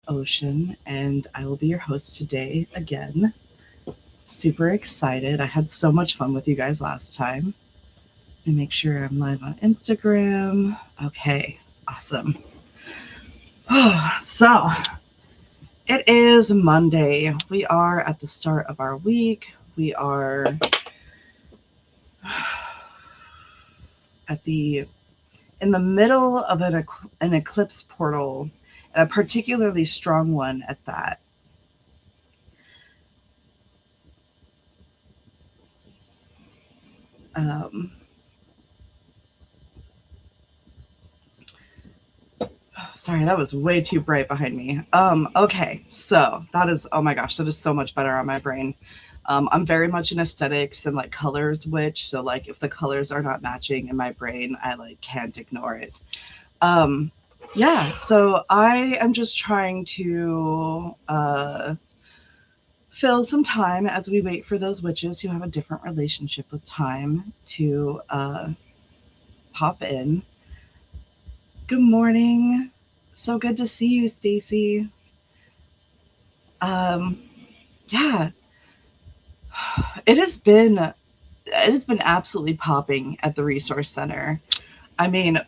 Ocean, and I will be your host today again. Super excited. I had so much fun with you guys last time. And make sure I'm live on Instagram. Okay, awesome. So, it is Monday. We are at the start of our week. We are at the in the middle of an eclipse portal, and a particularly strong one at that. Um, Sorry, that was way too bright behind me. Okay, so that is, oh my gosh, that is so much better on my brain. I'm very much an aesthetics and like colors witch, so like if the colors are not matching in my brain, I like can't ignore it. Um, yeah, so I am just trying to fill some time as we wait for those witches who have a different relationship with time to pop in. Good morning. So good to see you, Stacy. Um, yeah, it has been absolutely popping at the resource center. I mean,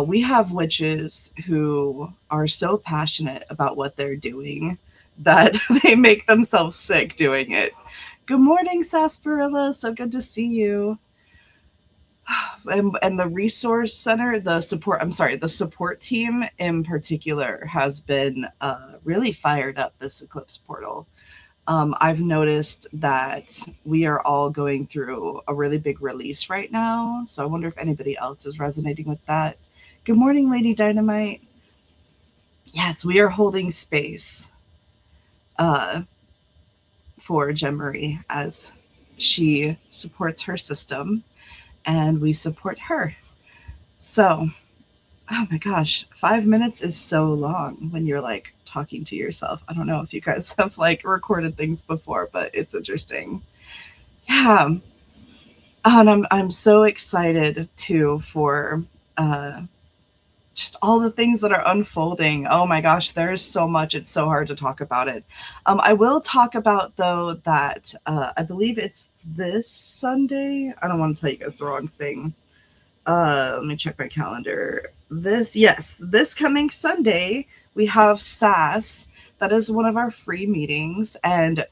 we have witches who are so passionate about what they're doing that they make themselves sick doing it. Good morning, Sarsaparilla. So good to see you. And the resource center, the support team in particular has been really fired up this eclipse portal. I've noticed that we are all going through a really big release right now. So I wonder if anybody else is resonating with that. Good morning, Lady Dynamite. Yes, we are holding space uh, for Jemery as she supports her system and we support her. So, oh my gosh, 5 minutes is so long when you're like talking to yourself. I don't know if you guys have like recorded things before, but it's interesting. Yeah. And I'm so excited too for uh just all the things that are unfolding. Oh my gosh, there's so much. It's so hard to talk about it. I will talk about though that I believe it's this Sunday. I don't want to tell you guys the wrong thing. Let me check my calendar. This coming Sunday, we have SAS. That is one of our free meetings. And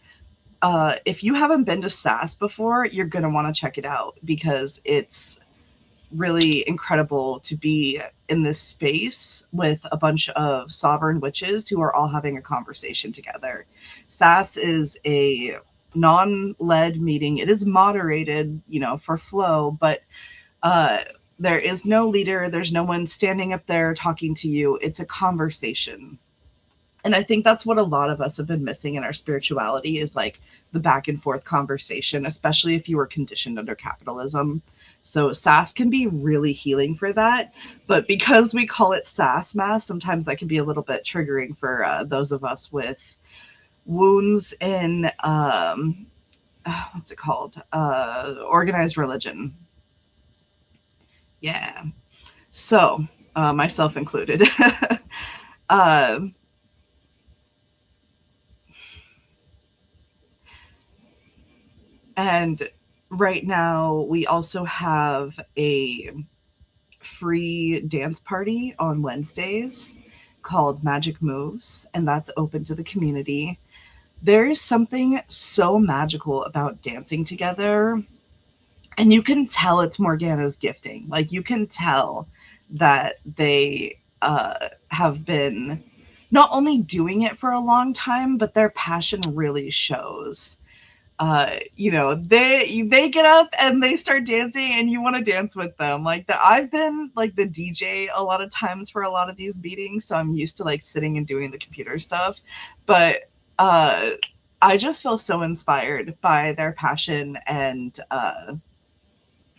if you haven't been to SAS before, you're going to want to check it out because it's really incredible to be in this space with a bunch of sovereign witches who are all having a conversation together. SAS is a non-led meeting. It is moderated, for flow, but uh, there is no leader. There's no one standing up there talking to you. It's a conversation. And I think that's what a lot of us have been missing in our spirituality is like the back and forth conversation, especially if you were conditioned under capitalism. So SAS can be really healing for that. But because we call it SAS mass, sometimes that can be a little bit triggering for those of us with wounds in, what's it called? Organized religion. Yeah. So, myself included. um, and right now, we also have a free dance party on Wednesdays called Magic Moves, and that's open to the community. There is something so magical about dancing together, and you can tell it's Morgana's gifting. Like, you can tell that they have been not only doing it for a long time, but their passion really shows. They get up and they start dancing, and you want to dance with them. Like that, I've been like the DJ a lot of times for a lot of these meetings, so I'm used to like sitting and doing the computer stuff. But uh, I just feel so inspired by their passion and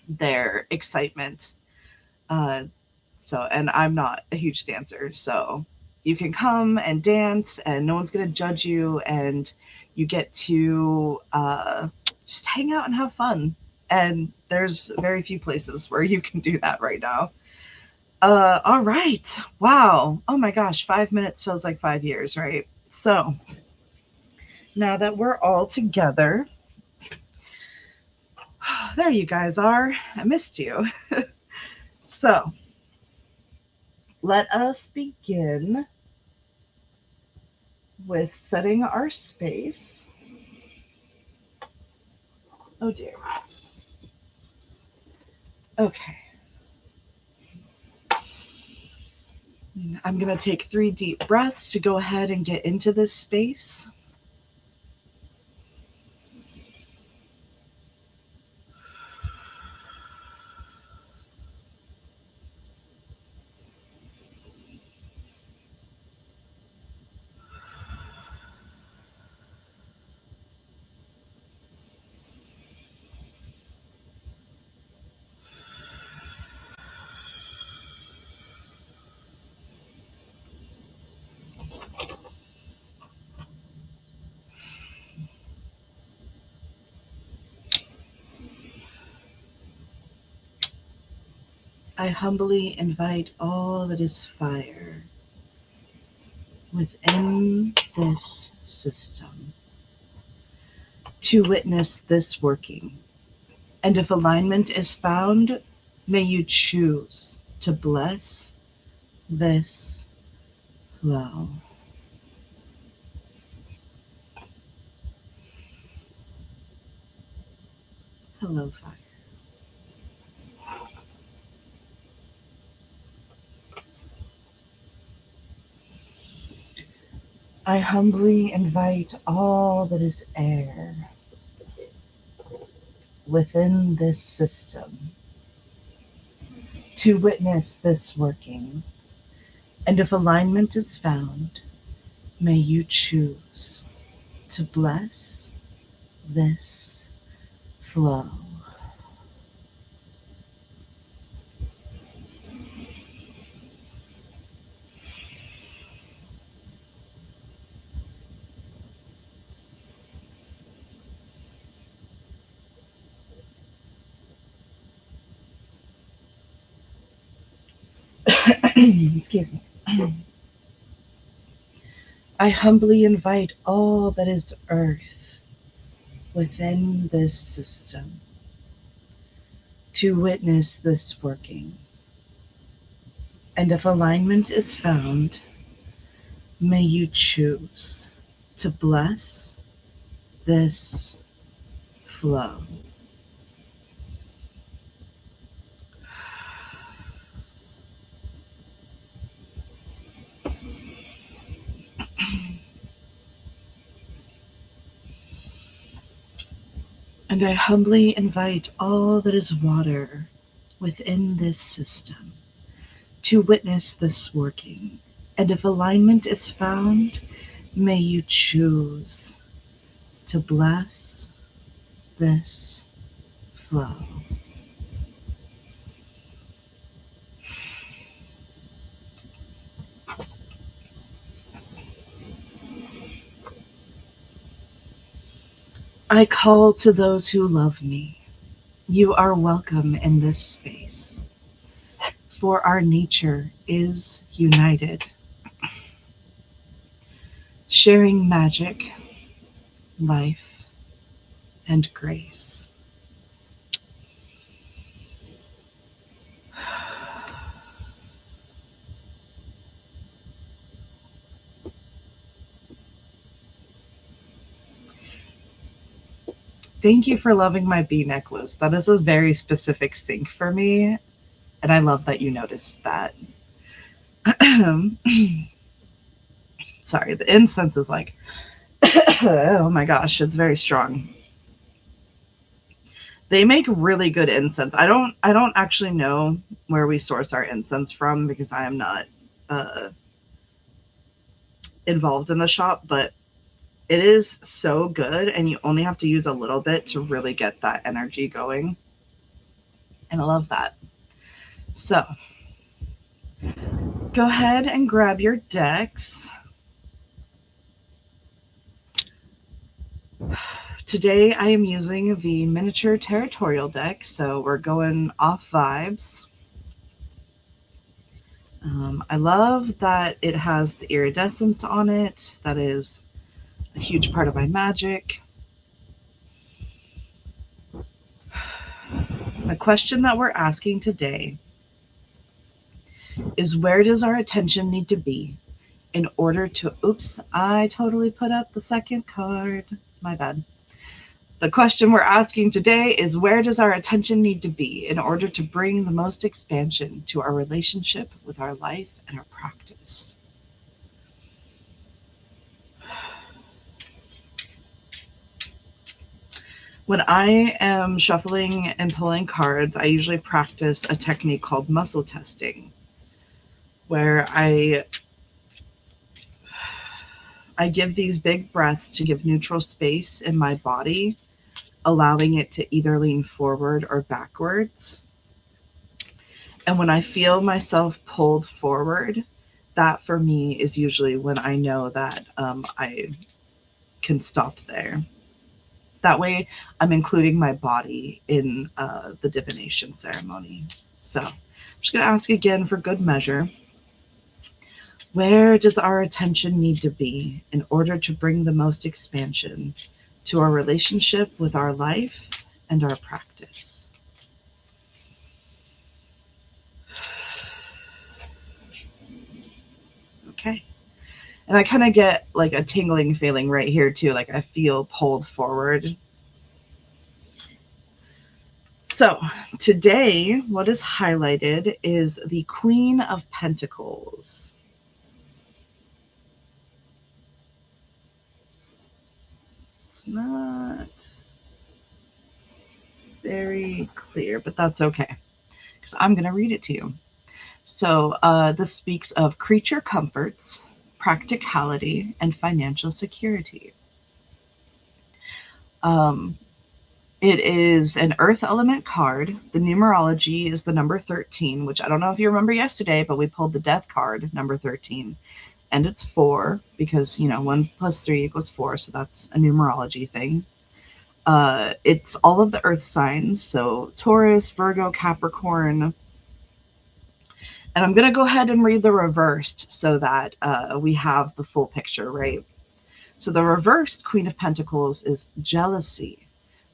their excitement. Uh, and I'm not a huge dancer, so you can come and dance, and no one's gonna judge you, and you get to just hang out and have fun. And there's very few places where you can do that right now. All right. Wow. Oh my gosh, 5 minutes feels like 5 years, right? So now that we're all together, there you guys are. I missed you. So let us begin with setting our space. Oh dear. Okay. I'm going to take 3 deep breaths to go ahead and get into this space. I humbly invite all that is fire within this system to witness this working. And if alignment is found, may you choose to bless this flow. Hello, fire. I humbly invite all that is air within this system to witness this working. And if alignment is found, may you choose to bless this flow. Excuse me. I humbly invite all that is earth within this system to witness this working. And if alignment is found, may you choose to bless this flow. And I humbly invite all that is water within this system to witness this working. And if alignment is found, may you choose to bless this flow. I call to those who love me. You are welcome in this space, for our nature is united, sharing magic, life, and grace. Thank you for loving my bee necklace. That is a very specific sync for me, and I love that you noticed that. Sorry, the incense is like, oh my gosh, it's very strong. They make really good incense. I don't actually know where we source our incense from because I am not uh, involved in the shop, but it is so good, and you only have to use a little bit to really get that energy going. And I love that. So go ahead and grab your decks. Today I am using the miniature territorial deck, so we're going off vibes. I love that it has the iridescence on it. That is a huge part of my magic. The question that we're asking today is, where does our attention need to be in order to, oops, I totally put up the second card. My bad. The question we're asking today is, where does our attention need to be in order to bring the most expansion to our relationship with our life and our practice? When I am shuffling and pulling cards, I usually practice a technique called muscle testing, where I give these big breaths to give neutral space in my body, allowing it to either lean forward or backwards. And when I feel myself pulled forward, that for me is usually when I know that I can stop there. That way, I'm including my body in the divination ceremony. So I'm just going to ask again for good measure. Where does our attention need to be in order to bring the most expansion to our relationship with our life and our practice? Okay. And I kind of get like a tingling feeling right here too. Like I feel pulled forward. So today, what is highlighted is the Queen of Pentacles. It's not very clear, but that's okay, because I'm going to read it to you. So this speaks of creature comforts, practicality, and financial security. It is an earth element card. The numerology is the number 13, which I don't know if you remember yesterday, but we pulled the death card, number 13. And it's 4 because, 1 plus 3 equals 4. So that's a numerology thing. It's all of the earth signs. So Taurus, Virgo, Capricorn. And I'm going to go ahead and read the reversed so that we have the full picture, right? So the reversed Queen of Pentacles is jealousy,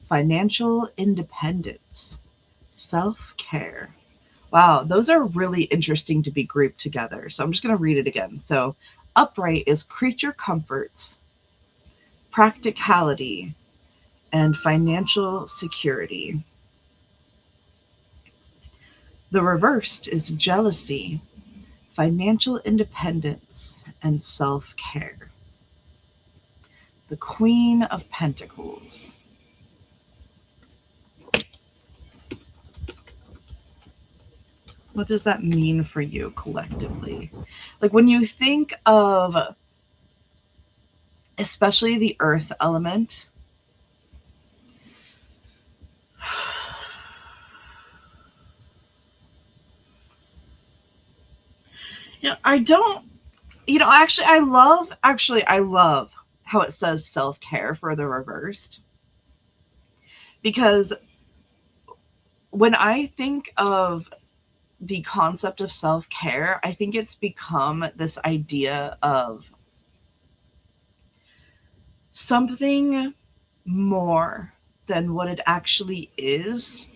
financial independence, self-care. Wow, those are really interesting to be grouped together. So I'm just going to read it again. So upright is creature comforts, practicality, and financial security. The reversed is jealousy, financial independence, and self-care. The Queen of Pentacles. What does that mean for you collectively? Like when you think of especially the earth element, I don't, I love how it says self-care for the reversed, because when I think of the concept of self-care, I think it's become this idea of something more than what it actually is.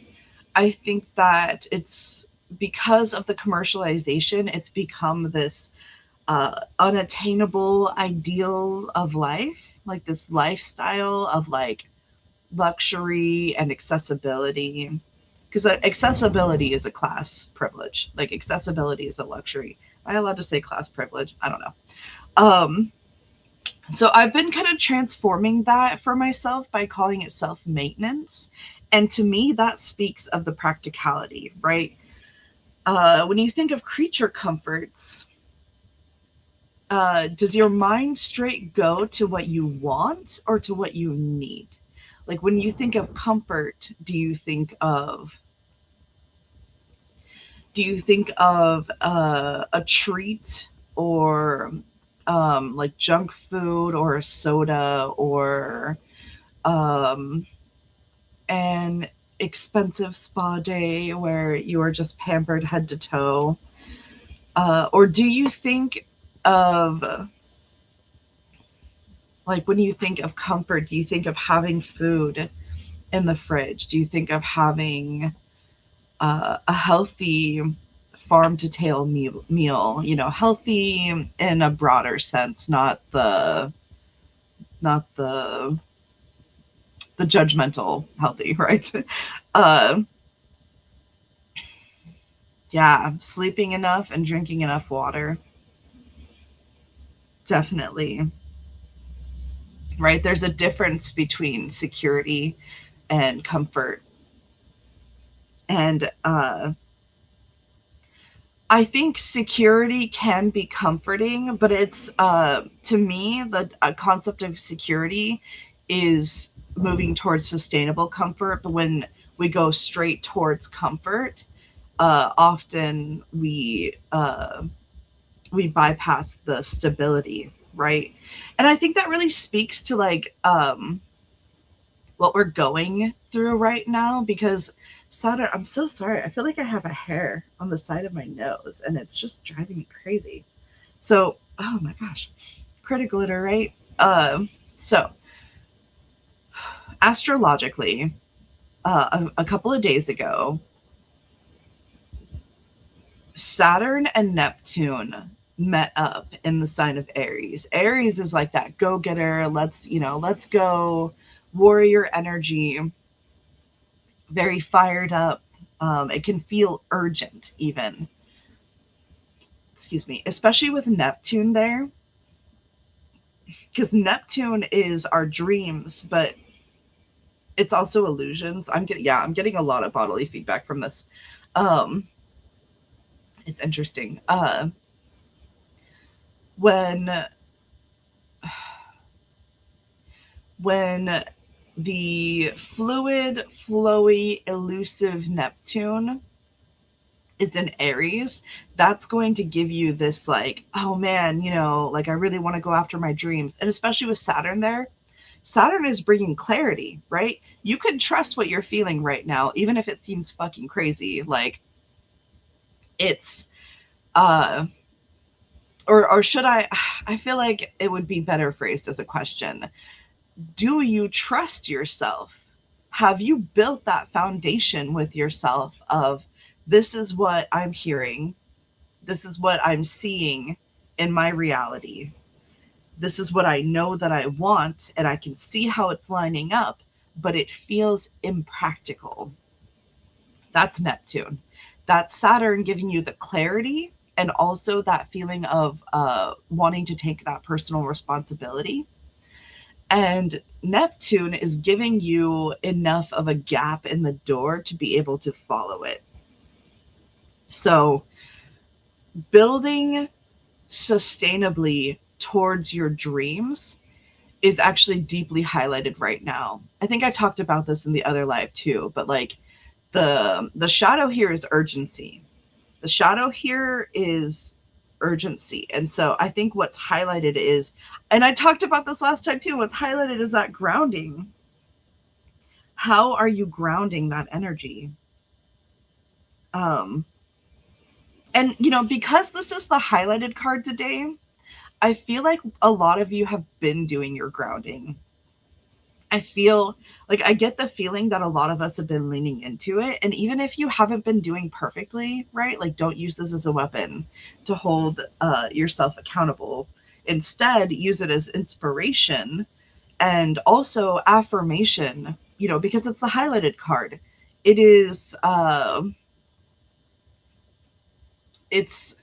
I think that it's because of the commercialization, it's become this unattainable ideal of life, like this lifestyle of like luxury and accessibility. Because accessibility is a class privilege. Like accessibility is a luxury. Am I allowed to say class privilege? I don't know. So I've been kind of transforming that for myself by calling it self-maintenance. And to me, that speaks of the practicality, right? When you think of creature comforts, does your mind straight go to what you want or to what you need? Like when you think of comfort, do you think of a treat or like junk food or a soda or an expensive spa day where you are just pampered head to toe? Or do you think of, like, when you think of comfort, do you think of having food in the fridge? Do you think of having a healthy farm to table meal, healthy in a broader sense, not the judgmental healthy, right? uh yeah, sleeping enough and drinking enough water, definitely. Right, there's a difference between security and comfort. And I think security can be comforting, but it's to me the concept of security is moving towards sustainable comfort. But when we go straight towards comfort, often we bypass the stability, right? And I think that really speaks to, like, what we're going through right now, because Saturn, I'm so sorry. I feel like I have a hair on the side of my nose and it's just driving me crazy. So, oh my gosh, critter glitter, right? So, astrologically, a couple of days ago, Saturn and Neptune met up in the sign of Aries. Aries is like that go getter, let's go, warrior energy, very fired up. It can feel urgent, even. Excuse me, especially with Neptune there, because Neptune is our dreams, but it's also illusions. I'm getting a lot of bodily feedback from this. Um, it's interesting. When when the fluid, flowy, elusive Neptune is in Aries, that's going to give you this, like, oh man, like, I really want to go after my dreams. And especially with Saturn there, Saturn is bringing clarity, right? You can trust what you're feeling right now, even if it seems fucking crazy. Like, it's, uh, or should I feel like it would be better phrased as a question. Do you trust yourself? Have you built that foundation with yourself of, this is what I'm hearing, this is what I'm seeing in my reality, this is what I know that I want, and I can see how it's lining up, but it feels impractical? That's Neptune. That's Saturn giving you the clarity and also that feeling of wanting to take that personal responsibility. And Neptune is giving you enough of a gap in the door to be able to follow it. So, building sustainably towards your dreams is actually deeply highlighted right now. I think I talked about this in the other live too, but, like, the shadow here is urgency. The shadow here is urgency. And so I think what's highlighted is, and I talked about this last time too, what's highlighted is that grounding. How are you grounding that energy? Um, and, because this is the highlighted card today, I feel like a lot of you have been doing your grounding. I feel like I get the feeling that a lot of us have been leaning into it. And even if you haven't been doing perfectly, right? Like, don't use this as a weapon to hold yourself accountable. Instead, use it as inspiration and also affirmation, because it's the highlighted card. It is, it's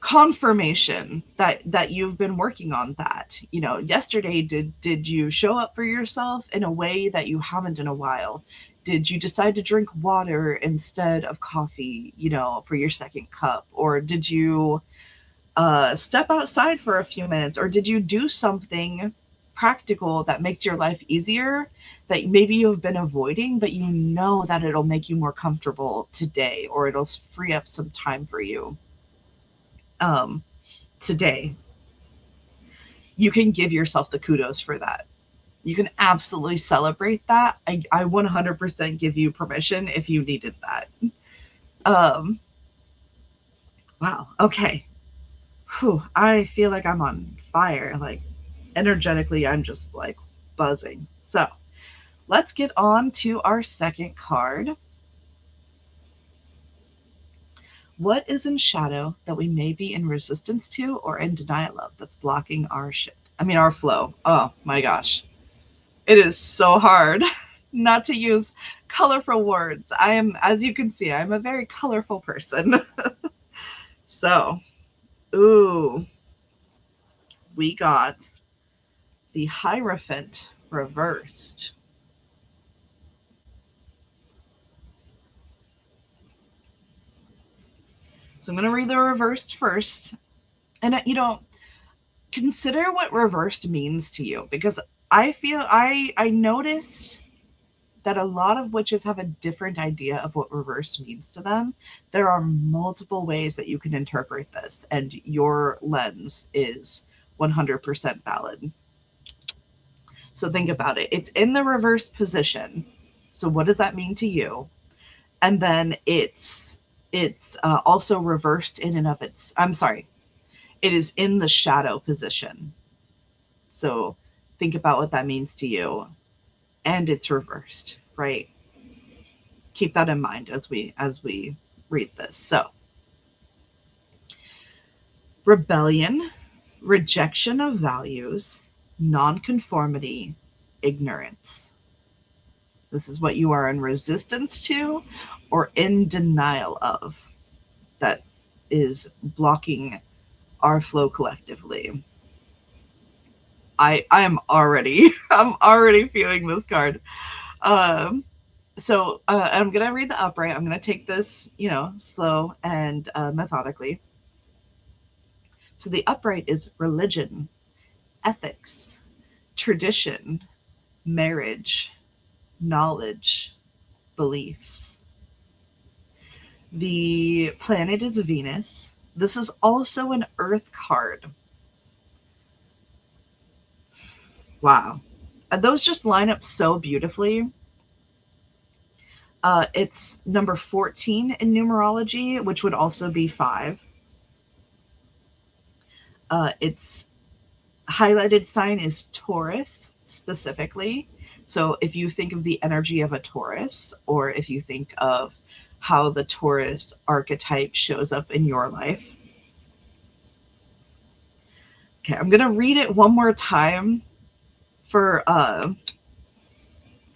confirmation that you've been working on that. Yesterday, did you show up for yourself in a way that you haven't in a while? Did you decide to drink water instead of coffee, for your second cup? Or did you step outside for a few minutes? Or did you do something practical that makes your life easier, that maybe you've been avoiding, but you know that it'll make you more comfortable today, or it'll free up some time for you um, today? You can give yourself the kudos for that. You can absolutely celebrate that. I 100% give you permission if you needed that. Um, Wow. Okay. Whew, I feel like I'm on fire. Like energetically, I'm just like buzzing. So let's get on to our second card. What is in shadow that we may be in resistance to or in denial of that's blocking our shit? I mean, our flow. Oh my gosh. It is so hard not to use colorful words. I am, as you can see, I'm a very colorful person. So, ooh, we got the Hierophant reversed. So I'm going to read the reversed first. And, consider what reversed means to you, because I noticed that a lot of witches have a different idea of what reversed means to them. There are multiple ways that you can interpret this, and your lens is 100% valid. So think about it. It's in the reverse position. So what does that mean to you? And then it's also reversed in and of its. I'm sorry. It is in the shadow position. So think about what that means to you, and it's reversed, right? Keep that in mind as we read this. So, rebellion, rejection of values, nonconformity, ignorance. This is what you are in resistance to or in denial of that is blocking our flow collectively. I am already I'm already feeling this card. Um, so I'm gonna read the upright. I'm gonna take this, slow and methodically. So the upright is religion, ethics, tradition, marriage, knowledge, beliefs. The planet is Venus. This is also an Earth card. Wow. And those just line up so beautifully. It's number 14 in numerology, which would also be 5. Its highlighted sign is Taurus specifically. So if you think of the energy of a Taurus, or if you think of how the Taurus archetype shows up in your life. Okay, I'm gonna read it one more time for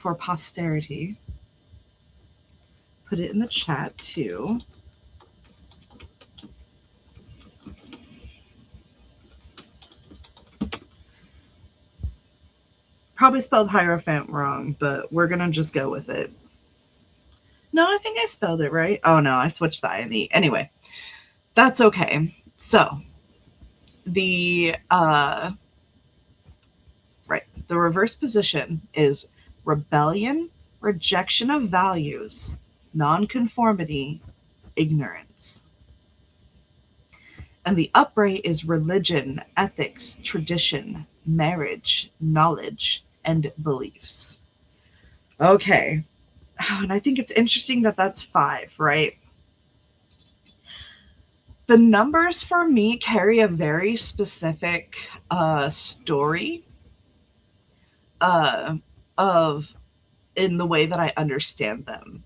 posterity. Put it in the chat too. Probably spelled Hierophant wrong, but we're gonna just go with it. No, I think I spelled it right. Oh no, I switched the I and the E. Anyway, that's okay. So the the reverse position is rebellion, rejection of values, nonconformity, ignorance. And the upright is religion, ethics, tradition, marriage, knowledge, and beliefs. Okay. And I think it's interesting that that's 5, right? The numbers for me carry a very specific story of in the way that I understand them.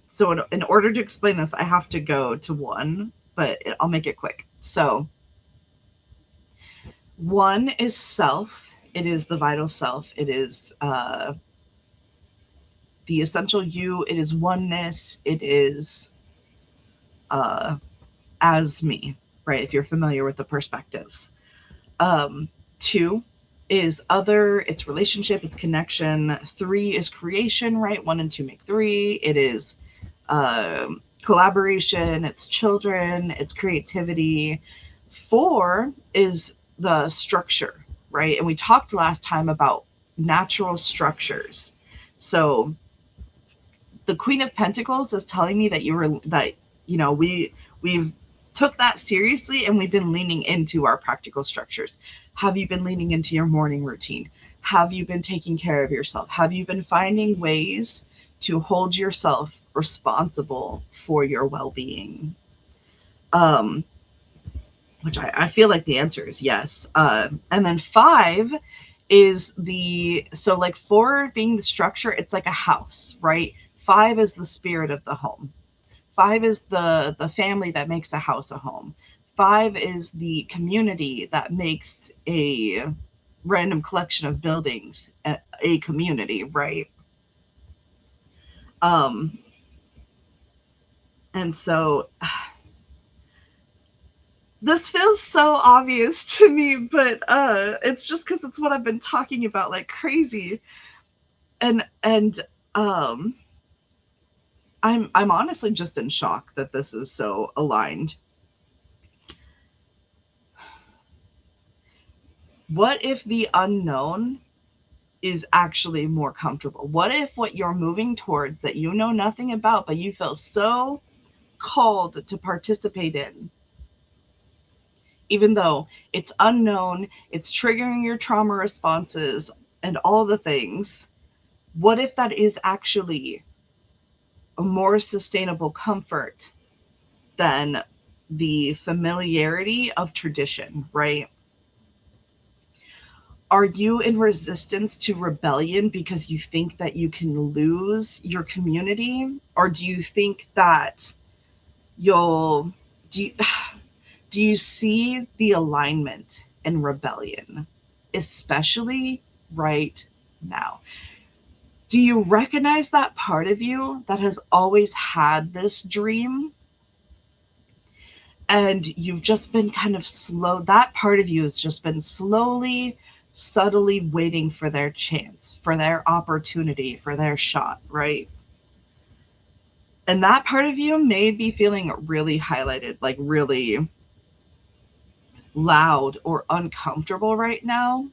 So in order to explain this, I have to go to 1, but I'll make it quick. So 1 is self. It is the vital self. It is the essential you. It is oneness. It is as me, right? If you're familiar with the perspectives. 2 is other, it's relationship, it's connection. 3 is creation, right? 1 and 2 make 3. It is collaboration, it's children, it's creativity. 4 is the structure, right? And we talked last time about natural structures. So the Queen of Pentacles is telling me that we've took that seriously and we've been leaning into our practical structures. Have you been leaning into your morning routine? Have you been taking care of yourself? Have you been finding ways to hold yourself responsible for your well-being? Um, which I feel like the answer is yes. And then 5 is so like 4 being the structure, it's like a house, right? 5 is the spirit of the home. 5 is the family that makes a house a home. 5 is the community that makes a random collection of buildings a community, right? Um, and so this feels so obvious to me, but it's just because it's what I've been talking about like crazy. And um I'm honestly just in shock that this is so aligned. What if the unknown is actually more comfortable? What if what you're moving towards that you know nothing about, but you feel so called to participate in, even though it's unknown, it's triggering your trauma responses and all the things? What if that is actually a more sustainable comfort than the familiarity of tradition, right? Are you in resistance to rebellion because you think that you can lose your community? Or do you think that you'll do you, do you see the alignment in rebellion, especially right now? Do you recognize that part of you that has always had this dream, and you've just been kind of slow? That part of you has just been slowly, subtly waiting for their chance, for their opportunity, for their shot, right? And that part of you may be feeling really highlighted, like really loud or uncomfortable right now.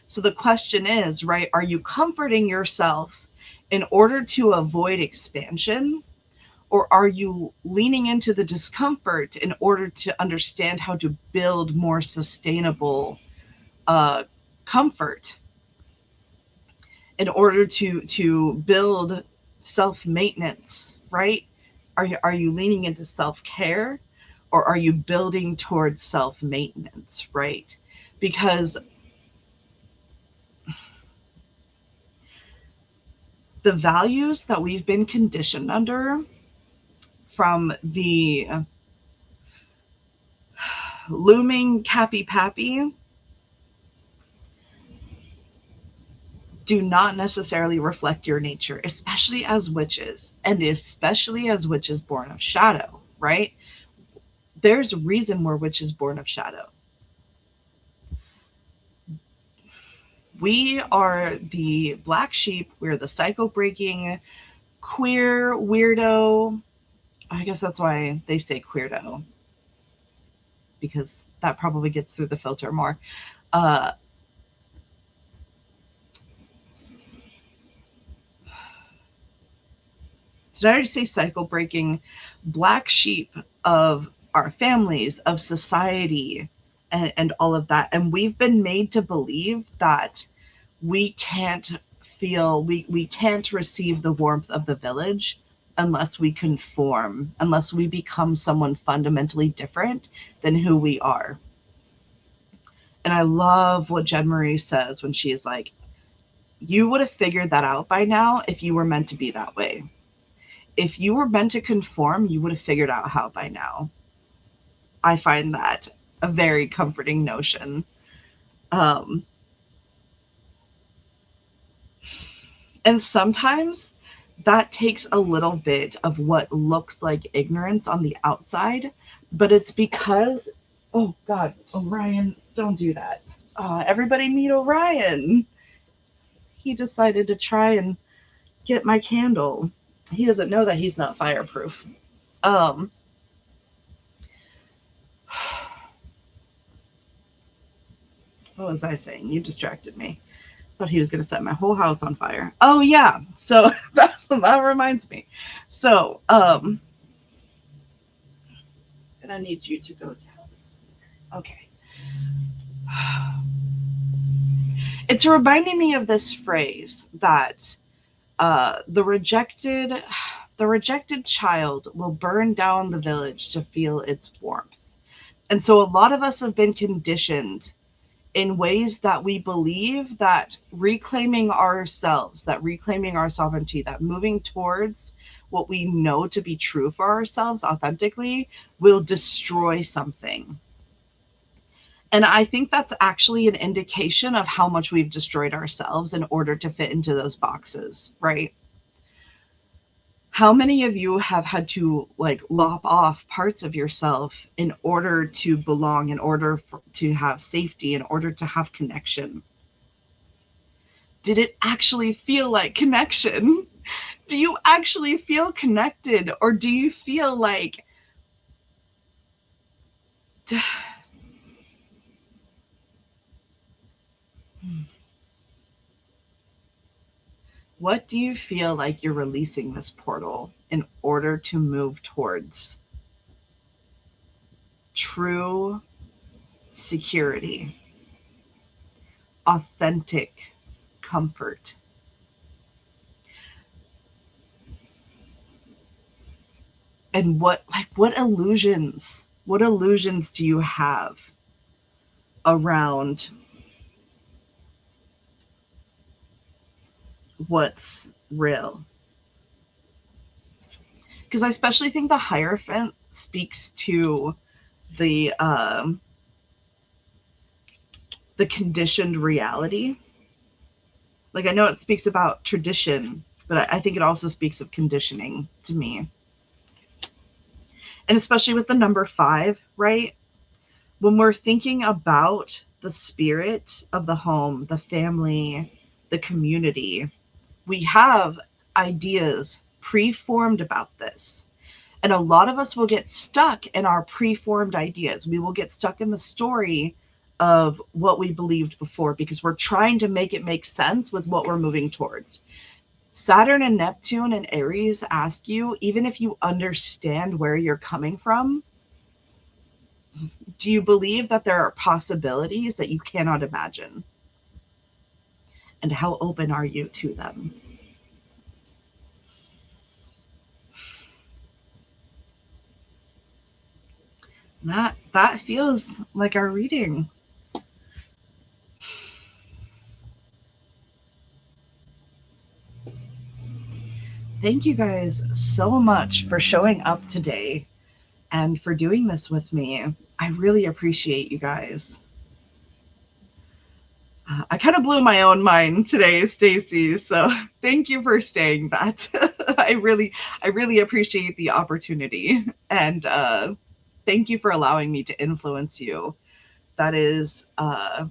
So the question is, right, are you comforting yourself in order to avoid expansion? Or are you leaning into the discomfort in order to understand how to build more sustainable uh, comfort, in order to build self maintenance, right? Are you leaning into self care, or are you building towards self maintenance, right? Because the values that we've been conditioned under from the looming Cappy Pappy do not necessarily reflect your nature, especially as witches, and especially as witches born of shadow, right? There's a reason we're witches born of shadow. We are the black sheep, we're the cycle breaking, queer, weirdo. I guess that's why they say queerdo, because that probably gets through the filter more. Uh, did I already say cycle breaking? Black sheep of our families, of society, and all of that. And we've been made to believe that we can't we can't receive the warmth of the village unless we conform, unless we become someone fundamentally different than who we are. And I love what Jen Marie says when she's like, you would have figured that out by now if you were meant to be that way. If you were meant to conform, you would have figured out how by now. I find that a very comforting notion. Um, and sometimes that takes a little bit of what looks like ignorance on the outside, but it's because, oh God, Orion, don't do that. Everybody meet Orion. He decided to try and get my candle. He doesn't know that he's not fireproof. Um, what was I saying? You distracted me. Thought he was going to set my whole house on fire. Oh yeah. So that reminds me. So, and I need you to go down. Okay. It's reminding me of this phrase that the rejected. The rejected child will burn down the village to feel its warmth. And so a lot of us have been conditioned in ways that we believe that reclaiming ourselves, that reclaiming our sovereignty, that moving towards what we know to be true for ourselves authentically will destroy something. And I think that's actually an indication of how much we've destroyed ourselves in order to fit into those boxes, right? How many of you have had to like lop off parts of yourself in order to belong, in order to have safety, in order to have connection? Did it actually feel like connection? Do you actually feel connected, or do you feel like what do you feel like you're releasing this portal in order to move towards true security, authentic comfort? And what illusions do you have around what's real? Because I especially think the Hierophant speaks to the conditioned reality. Like, I know it speaks about tradition, but I think it also speaks of conditioning to me. And especially with the number 5, right? When we're thinking about the spirit of the home, the family, the community, we have ideas preformed about this. And a lot of us will get stuck in our preformed ideas. We will get stuck in the story of what we believed before because we're trying to make it make sense with what we're moving towards. Saturn and Neptune and Aries ask you, even if you understand where you're coming from, do you believe that there are possibilities that you cannot imagine? And how open are you to them? That feels like our reading. Thank you guys so much for showing up today and for doing this with me. I really appreciate you guys. I kind of blew my own mind today, Stacy. So thank you for saying that. I really appreciate the opportunity, and thank you for allowing me to influence you. That is a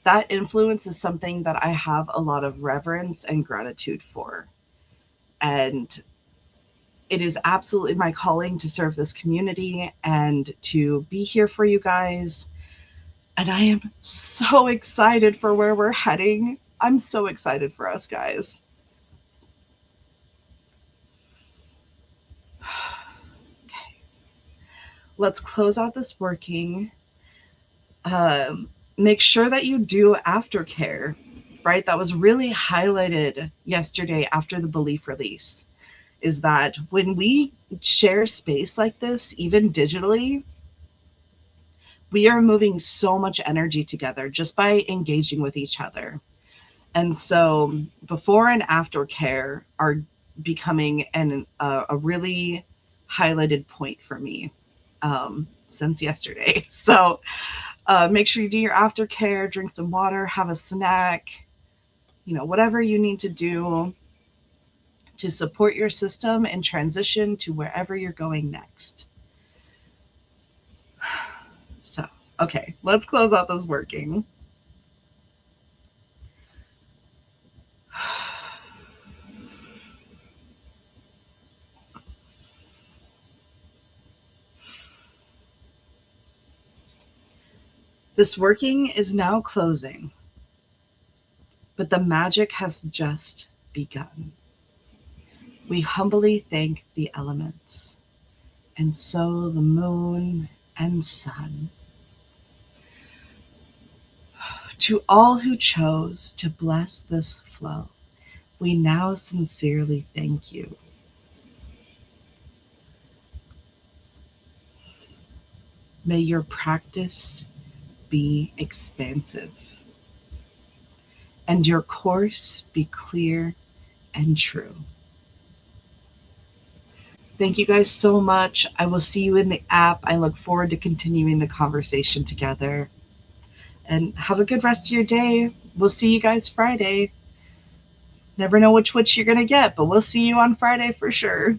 that influence is something that I have a lot of reverence and gratitude for, and it is absolutely my calling to serve this community and to be here for you guys. And I am so excited for where we're heading. I'm so excited for us, guys. Okay. Let's close out this working. Make sure that you do aftercare, right? That was really highlighted yesterday after the belief release. Is that when we share space like this, even digitally, we are moving so much energy together just by engaging with each other. And so before and after care are becoming a really highlighted point for me since yesterday. So make sure you do your aftercare, drink some water, have a snack, whatever you need to do to support your system and transition to wherever you're going next. So, okay, let's close out this working. This working is now closing, but the magic has just begun. We humbly thank the elements, and so the moon and sun. To all who chose to bless this flow, we now sincerely thank you. May your practice be expansive and your course be clear and true. Thank you guys so much. I will see you in the app. I look forward to continuing the conversation together. And have a good rest of your day. We'll see you guys Friday. Never know which witch you're going to get, but we'll see you on Friday for sure.